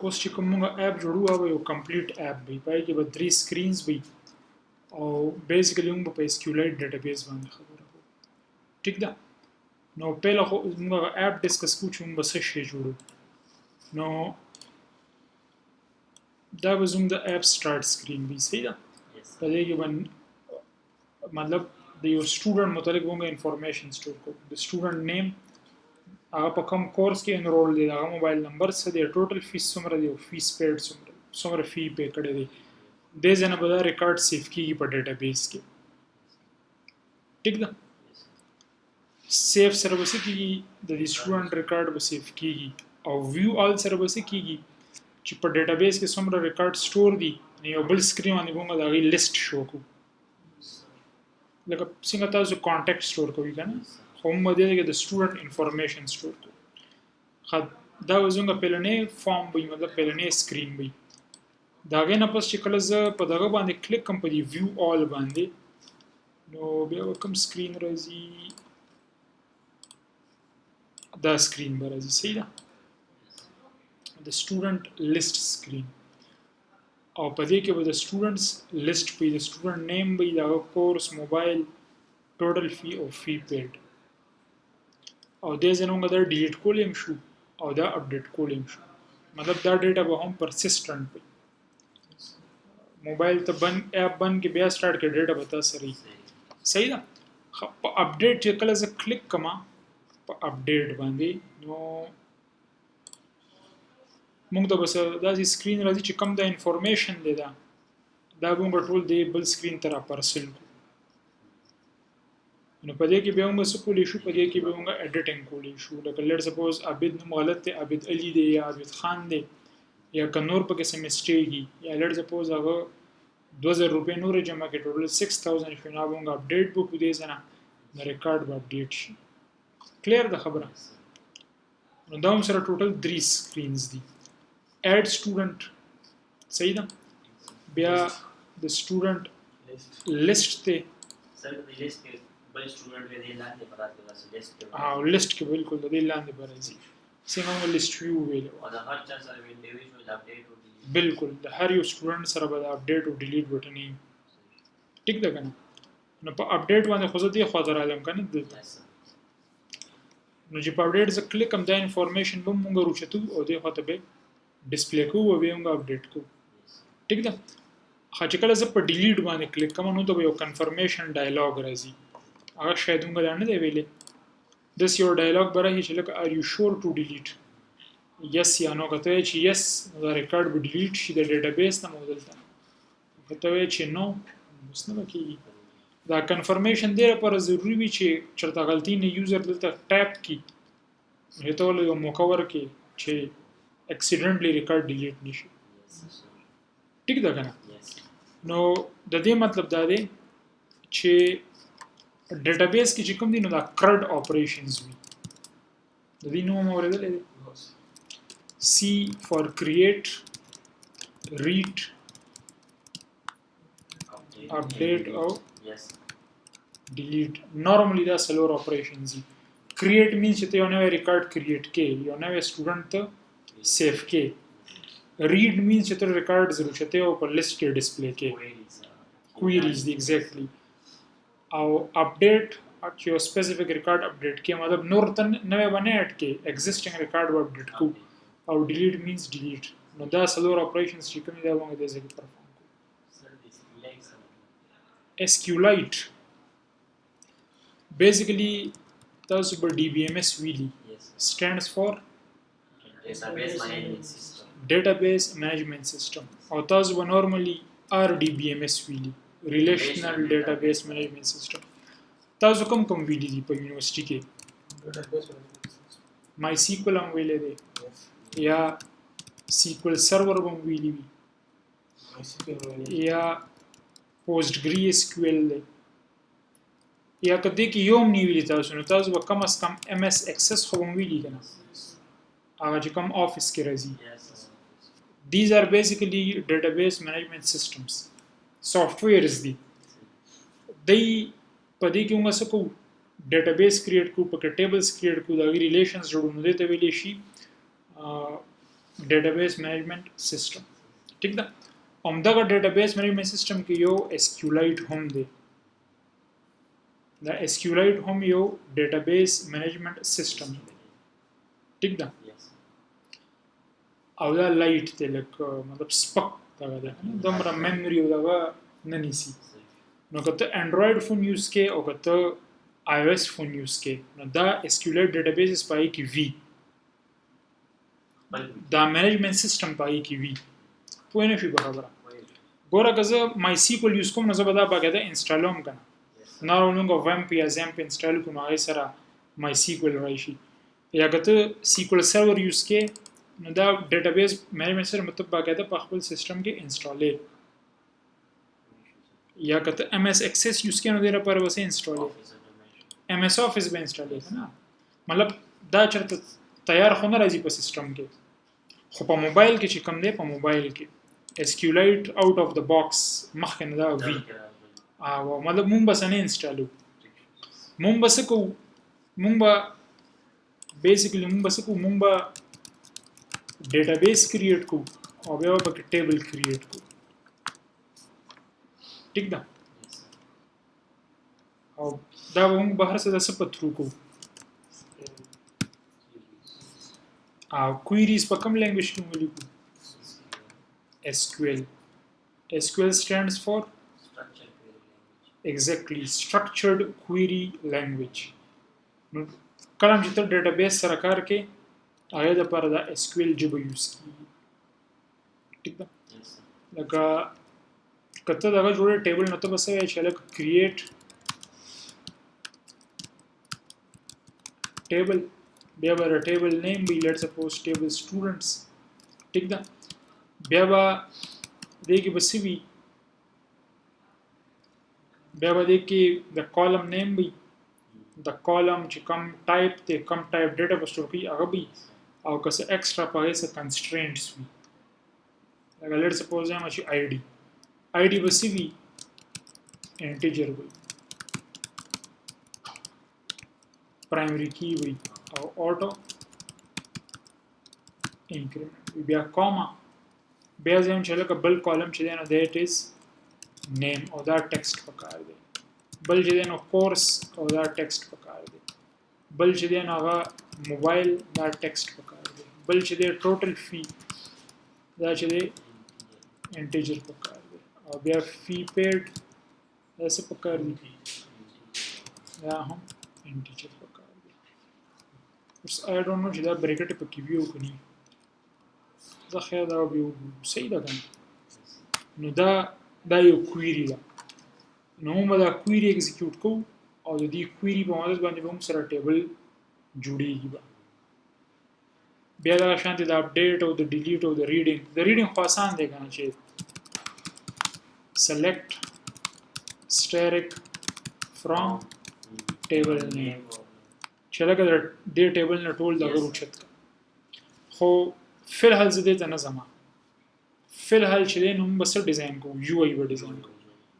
اوس چې کوم موږ اپ جوړو او یو کمپلیټ اپ وي پای کې به 3 سکرینز وي او بیسیکلی موږ په SQLITE ډیټابیس باندې خبره کوو ټیک ده نو پهله خو موږ اپ ډسکس کوو چې موږ څه شی جوړو نو دا به زموږ د اپ سٹارټ سکرین وي صحیح ده په دې کې باندې مطلب د یو سټوډنټ متعلق موږ انفارمیشن سٹور کوو د سټوډنټ نیم هغه په کوم کورس کې انرول دی هغه موبایل نمبر څه دی ټوټل فیس څومره دی او فیس پیډ څومره فی پے کړی دی دې ځنه به دا ریکارډ سیف کیږي په ډیټابیس کې ټیک ده سیف سره به څه کیږي د دې سټوډنټ ریکارډ به سیف کیږي او ویو آل سره به څه کیږي چې په ډیټابیس کې څومره ریکارډ سٹور دي یو بل سکرین باندې موږ دا غي لیست شو کو لکه څنګه تاسو کانټیکټ سٹور کوئ کنه خو موږ دې کې د سټوډنټ انفارمیشن سٹور کوو خد دا زموږ پهلنې فارم وي مطلب پهلنې سکرین وي دا غي نه پس چې کله زه په دغه باندې کلیک کوم په دې ویو آل باندې نو بیا کوم سکرین راځي دا سکرین به راځي صحیح ده د سټوډنټ لیست سکرین او په دې کې به د سټوډنټس لیست په د سټوډنټ نیم به دا کورس موبایل ټوټل فی او فی پیډ او دې زنه دا ډیلیټ کولم شو او دا اپډیټ کولم شو مطلب دا ډیټا به هم پرسیسټنټ وي موبایل ته بند اپ بند کې بیا سٹارټ کې ډیټا به تاسو سره صحیح ده په اپډیټ چې کله زه کلیک کما په اپډیټ باندې نو موږ ته بس دا سکرین راځي چې کوم د انفارمیشن دی دا موږ ټول دی بل سکرین ته را پارسل کو نو په دې کې به موږ څه کولی شو په دې کې به موږ اډیټینګ کولی شو لکه لیټ سپوز عابد نوم غلط دی عابد علي دی یا عابد خان دی یا کنور په کې سم مسټیک یا لیټ سپوز هغه 2000 روپے نور جمع کې ټوټل 6000 شو نو موږ اپډیټ بو دې زنه د ریکارډ به اپډیټ شي کلیر ده خبره نو دا هم سره ټوټل 3 سکرینز دي add student صحیح ده بیا د سټوډنټ لیست ته سر د لیست کې بل سټوډنټ به دی لاندې پراته راځي لیست کې لیست کې بالکل د دې لاندې راځي څنګه موږ لیست ویو ویلو او د هر چا سره انډیویډوال اپډیټ او ډیلیټ بالکل د هر یو سټوډنټ سره به اپډیټ او ډیلیټ بټن ټیک ده کنه نو په اپډیټ باندې خو زه دې خو درالم کنه دلته نو چې په اپډیټ ز کلیک کوم دا انفارمیشن به موږ روچتو او دې خو ته به ډسپلی کو او به موږ اپډیټ کو ټیک ده چې کله زه په ډیلیټ باندې کلیک کوم نو ته یو کنفرمیشن ډایلاګ راځي هغه شاید موږ نه دی ویلې دس یو ډایلاګ برای چې لکه ار یو شور ټو ډیلیټ یس یا نو کته چې یس دا ریکارډ به ډیلیټ شي د ډیټابیس نه موجود ده کته چې نو اوس نه کی دا کنفرمیشن دی لپاره ضروری وي چې چرته غلطی نه یوزر دلته ټیپ کی هته ول یو مکور کی چې اکسیډنټلی ریکارډ ډیلیټ نشي ټیک ده کنه نو د دې مطلب دا دی چې ډیټابیس کې چې کوم دي نو دا CRUD اپریشنز وي د دې نوم اوریدل دي C for create read update او delete normally دا سلور اپریشنز دي create means چې ته یو نوې ریکارډ کریټ کې یو نوې سټوډنټ ته سیف کې read means چې ته ریکارډ ضرور چته او په لیست کې ډسپلی کې queries دي exactly او اپډیټ چې یو سپیسیفیک ریکارډ اپډیټ کې مطلب نور ته نوې باندې اډ کې ایگزیسټینګ ریکارډ اپډیټ کو او ډیلیټ مینز ډیلیټ نو دا سلور اپریشنز چې کوم دی موږ د ځکه پرفارم کوو SQLITE basically تاسو به DBMS ویلي stands for database management system او تاسو به normally RDBMS ویلي relational database management system تاسو کوم ویلي دي په یونیورسيټي کې MySql هم ویلي دي یا SqlServer هم ویلي وي یا PostreSql دی یا کدی کې یو هم نیویلی تاسو نو تاسو به کم از کم MS Access خو هم ویلي کنه هغه چې کوم آفیس کې راځي these are basically database management systems softwares دي دی په دې کې موږ څه کوو ډیټابیس کریټ کوو پکې ټیبلز کریټ کوو دا ریلیشنز جوړو نو دې ته ویلې شي database management system ठीक ده همدغه database management system کې یو SQLITE هم دی دا SQLITE هم یو database management system دی ٹھیک ده او دا لایټ دی لکه مطلب سپک دا ده دومره میموري او دا نه نیسی نو کته انډراید فون یوز کې او کته iOS فون یوز کې نو دا SQLITE database پای کې وی دا مینجمنت سیستم پای کې وی پوه نه شي برابر ګوره که زه MySql یوز کوم نو زه به دا باقاعده انسټالوم کنه نه راولونګ وامپ یا زامپ انسټال کوم هغه سره MySql راشي یا که ته SqlServer یوز کې نو دا ډیټابیس مینجمنت سره مطلب باقاعده په خپل سیستم کې انسټالې یا که ته MS Access یوز کې نو ډیره پر وسه انسټالې MS Office به انسټالې کنه مطلب دا چرته تیار خو نه راځي په سیستم کې خو په موبایل کې چې کوم دی په موبایل کې SQLITE out of the box مخکې نه دا وی او مطلب مونږ بس نه انسټالو مونږ بس کو مونږ به بیسیکلی مونږ به database create को او بیا به ټیبل क्रिएट کو ٹھیک ده او دا موږ بهر څه د څه په ترو کو او queries په کوم لینګویج کې موږ لیکو SQL stands for exactly structured query language نو کله چې ته ډیټابیس سره کار کې هغه د پر دا SQL جبه یوز کی ٹھیک ده لکه کته دا جوړه ټیبل نو ته بس یې چې لکه create table بیا به ټیبل نیم به لیټس سپوز ټیبل سټوډنټس ٹھیک ده بیا به دې کې بس وی بیا به دې کې د کالم نیم به د کالم چې کم ټایپ ته کم ټایپ ډیټا به سټور کی هغه به او که څه ایکسترا پاره څه کنسټرینټس وي لکه لیټ سپوز یم چې ID به سی وي انټیجر وي پرایمری کی وي او auto increment بیا کوما بیا زم چې لکه بل کالم چې دی نو دیٹ از نیم او دا ټیکسټ پکار دی بل چې دی نو کورس او دا ټیکسټ پکار دی بل چې دی نو هغه موبایل دا ټیکسټ پکار دی بل چې دی ټوټل فی دا چې دی انټیجر پکار دی او بیا feePaid دا څه پکار دی دا هم انټیجر پکار دی اوس I don't know چې دا بریکټ پکې ویو کني دا خیر دا ویو صحیح ده کنه نو دا یو کویری ده نو موږ دا کویری ایگزیکیوټ کوو او د دې کویری په مدد باندې موږ سره ټیبل جوړیږي بیا دا شانتي د اپډیټ او د ډیلیټ او د ریډینګ خو آسان دی کنه چې select static from table name چې لکه د دې ټیبل نه ټول دغه روچت خو فی الحال زه دې ته نه ځم فی الحال چې دی نو موږ بس ډیزاین کوو UI به ډیزاین کوو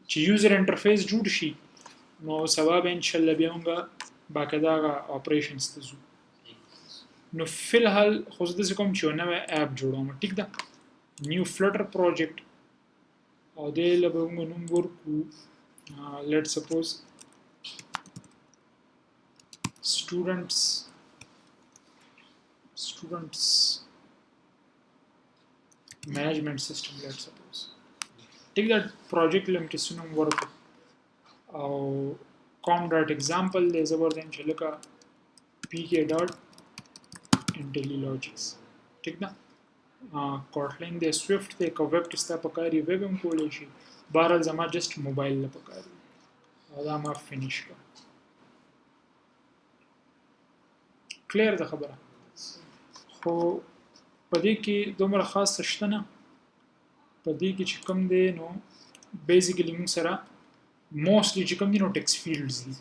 چې یوزر انټرفیس جوړ شي نو سبا به ان شاء الله بیا موږ باقاعده اپریشنز ته ځو نو فی الحال خو زه داسې کوم چې یو نوی اپ جوړوم ټیک ده نیو فلټر پروجیکټ او دې له به موږ نوم ورکو لیټ سپوز students management system let's suppose take that project limited sunum work او com.example is over then chalaka pk.intellilogics ठीक ना Kotlin दे Swift दे का web किस्ता पकारी web हम कोले शी बारह जमा just mobile ला पकारी और हम finish का clear ده خبره خو پدې کې دومره خاص شته نه پدې کې چې کوم دی نو بیسیکلی موږ سره موستلی چې کوم دی نو ټیکسټ فیلډز دي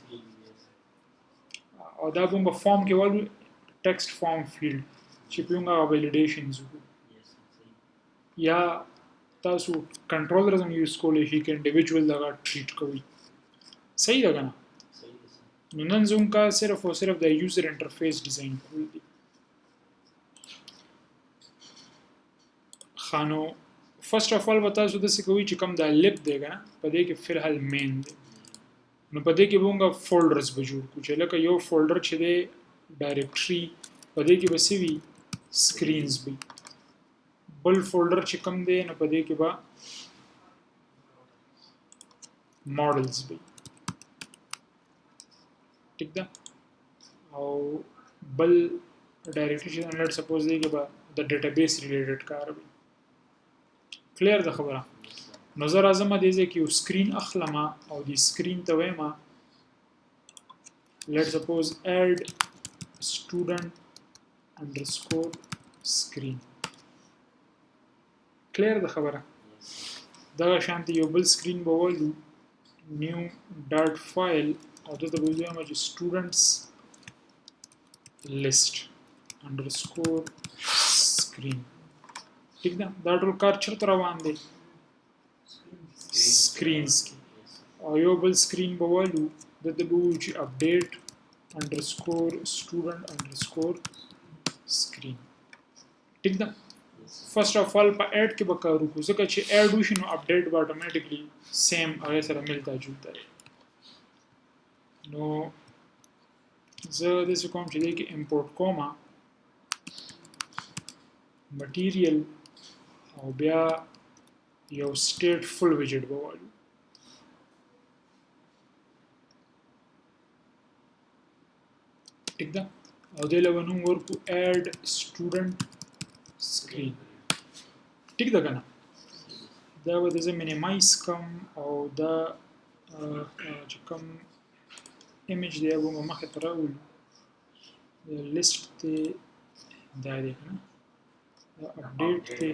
او دا موږ فارم کې ولو ټیکسټ فارم فیلډ چې موږ ویلیډیشنز وکړو یا تاسو کنټرولرز هم یوز کولای شئ کې انډیویډوال دا ټریټ کوي صحیح ده کنه نو نن زوم کا صرف او صرف د یوزر انټرفیس ډیزاین کول دي خانو فرست اف all بتا سو د څه کوي چې کوم د لب دی کنه په دې کې فلحال مین دی نو په دې کې مونږه فولډرز به جوړ کړو چې لکه یو فولډر چې دی ډایرکټري په دې کې به سوي سکرینز به بل فولډر چې کوم دی نو په دې کې به ماډلز به ټیک ده او بل ډایرکټري چې انلټ سپوز دی کې به د ډیټابیس ریلیټډ کار وي کلیر ده خبره نو زه راځم دې ځای کې یو سکرین اخلم او دې سکرین ته وایم let's suppose add student underscore screen clear the خبره دا شانتي یو بل سکرین به وایو new dart file او دلته به وایم چې students list underscore screen ٹھیک ده دا ټول کار چرته روان دی سکرینز کې او یو بل سکرین به وایو دلته به وایو چې update underscore student underscore screen ٹھیک ده فرست اف all په اډ کې به کار وکړو ځکه چې اډ وشي نو اپډیټ به اتوماتیکلی سیم هغه سره ملتا جوړتا نو زه د څه کوم چې دی کې امپورټ کوم مټیریل او بیا یو state full widget به وایو ٹھیک ده او دې له نوم ورکو add student screen ټیک ده کنه دا به د مینیمایز کوم او دا چې کوم ایمیج دی هغه مخه ته راوړو لیست ته دا دی کنه دا اپډیټ ته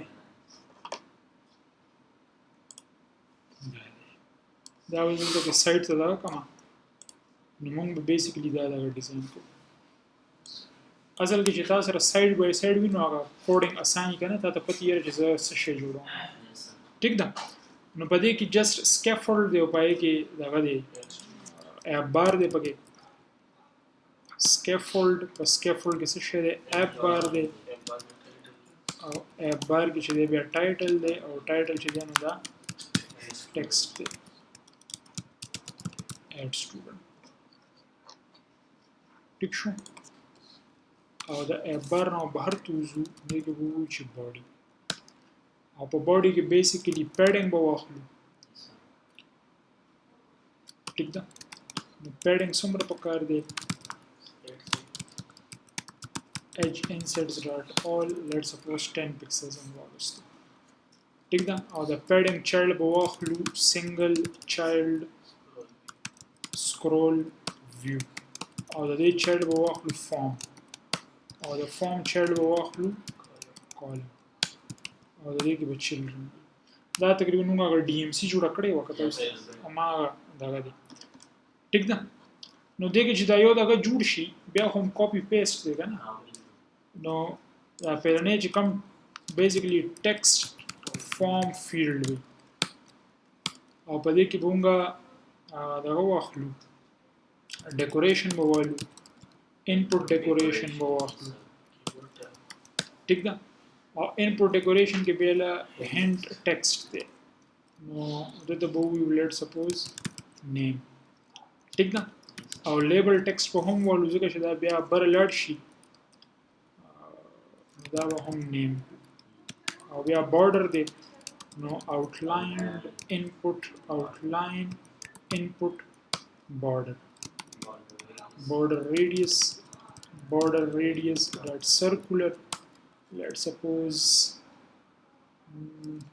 دا ولته کې سایت ته دا کوم نو موږ به بیسیکلی دا ډیزاین کوو اصل کې چې تاسو سره سایډ بای سایډ وینو هغه کوډینګ اسان کنه ته پته یې چې زه څه شی جوړوم ٹھیک ده نو په دې کې جست سکیفولډ دی او پای کې دغه دی اپ بار دی پکې سکیفولډ په سکیفولډ کې څه شی دی اپ بار دی او اپ بار کې چې دی بیا ټایټل دی او ټایټل چې دی نو دا ټیکسټ دی اډ سټوډنټ ټیک شو او د اپ بار نو بهر توزو دغه وو چې باډي او په باډي کې بیسیکلی پیډینګ به واخلو ٹھیک ده نو پیډینګ څومره پکار دی edge inserts dot all let's suppose 10 pixels involved ٹھیک ده او د پیډینګ چایلډ به واخلو single child scroll view او د دې چایلډ به واخلو form او د فارم چایلډ به واخلو کالم او د دې کې به چلډرن دا تقریبا موږ هغه ډي ام سي جوړ کړی وکړه ما دغه دی ټیک ده نو دې کې چې دا یو دغه جوړ شي بیا هم کاپی پیسټ دی کنه نو دا پیرنې چې کوم بیسیکلی ټیکسټ فارم فیلډ وي او په دې کې به موږ دغه واخلو ډیکوریشن به وایو input decoration به واخلو ٹھیک ده او input decoration کې بیل hint text دی نو دته به وی let's suppose name ٹھیک ده او label text په هم ولو ځکه چې دا بیا بر لړ شي دا به هم name او بیا border دی نو outlined input outline input border border radius dot circular let's suppose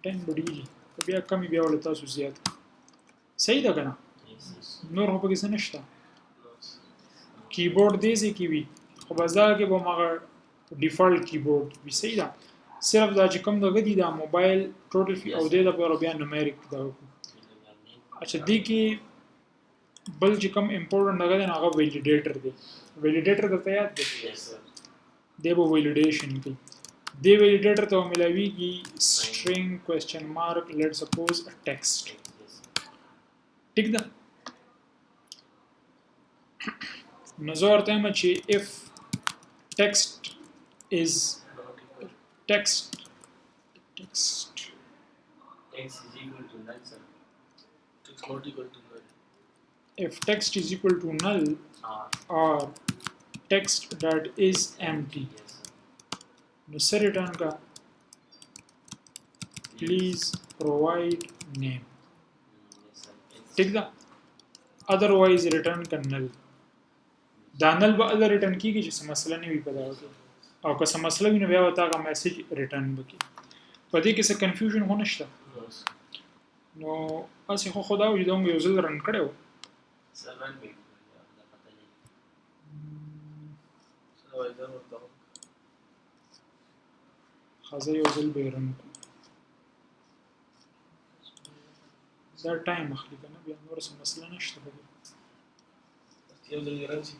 10 بډی بیا کمی بیا ول تاسو زیات صحیح ده کنه نور هو پکې څه نشته کیبورډ دې سي کی وی خو بازار کې به مغه ډیفالت کیبورډ وی صحیح ده صرف دا چې کوم دغه دی دا موبایل ټوټل فی او دې لپاره بیا نومریک دا اچھا دې کې بل چې کوم امپورټنت دغه نه هغه ویلیډیټر دی ویلیډیټر درته یاد دی دی به ویلیډیشن کوي دی ویلیډیټر ته ملاویږي string question mark let's suppose a text ٹھیک ده نو زه ورته وایم چې if text text X is equal to null, sir. Text not equal to null. if text is equal to null R. or text that is empty Yes, sir. no se return ka please provide name Yes, sir. It's ठीक था otherwise return का null دا null به other return کیږي چې څه مسله نه وي په دا کې او که څه مسله وي نو بیا به تا هغه میسج return وکړي په دې کې څه confusion خو نشته Yes. نو اسی خو خدا وي دوم یو ځل رن کړو sir run me. دا پته نه. So I don't know. خازه یو ځل به رن کړو دا ټایم اخلي کنه بیا نور څه مسله نشته په دې Still the range is